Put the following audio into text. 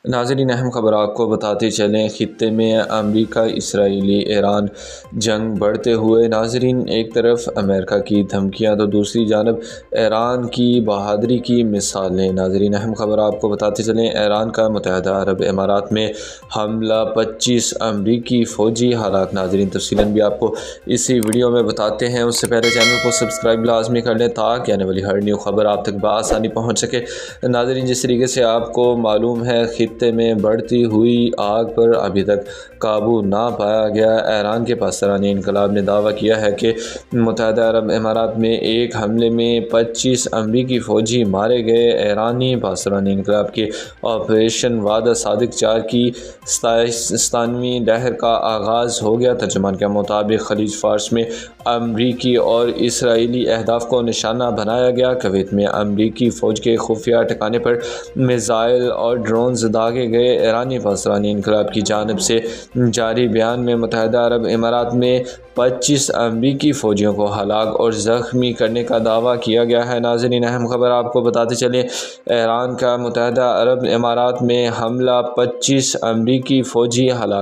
ناظرین اہم خبر آپ کو بتاتے چلیں، خطے میں امریکہ اسرائیلی ایران جنگ بڑھتے ہوئے۔ ناظرین ایک طرف امریکہ کی دھمکیاں تو دوسری جانب ایران کی بہادری کی مثالیں۔ ناظرین اہم خبر آپ کو بتاتے چلیں، ایران کا متحدہ عرب امارات میں حملہ، 25 امریکی فوجی ہلاک۔ ناظرین تفصیلاً بھی آپ کو اسی ویڈیو میں بتاتے ہیں، اس سے پہلے چینل کو سبسکرائب لازمی کر لیں تاکہ آنے والی ہر نیو خبر آپ تک بآسانی پہنچ سکے۔ ناظرین جس طریقے سے آپ کو معلوم ہے، خطے میں بڑھتی ہوئی آگ پر ابھی تک قابو نہ پایا گیا۔ ایران کے پاسداران انقلاب نے دعویٰ کیا ہے کہ متحدہ عرب امارات میں ایک حملے میں 25 امریکی فوجی مارے گئے۔ ایرانی پاسداران انقلاب کے آپریشن وعدہ صادق 4 کی 27ویں لہر کا آغاز ہو گیا۔ ترجمان کے مطابق خلیج فارس میں امریکی اور اسرائیلی اہداف کو نشانہ بنایا گیا۔ کویت میں امریکی فوج کے خفیہ ٹھکانے پر میزائل اور ڈرونز داغے گئے۔ ایرانی پاسداران انقلاب کی جانب سے جاری بیان میں متحدہ عرب امارات میں 25 امریکی فوجیوں کو ہلاک اور زخمی کرنے کا دعویٰ کیا گیا ہے۔ ناظرین اہم خبر آپ کو بتاتے چلیں، ایران کا متحدہ عرب امارات میں حملہ، 25 امریکی فوجی ہلاک۔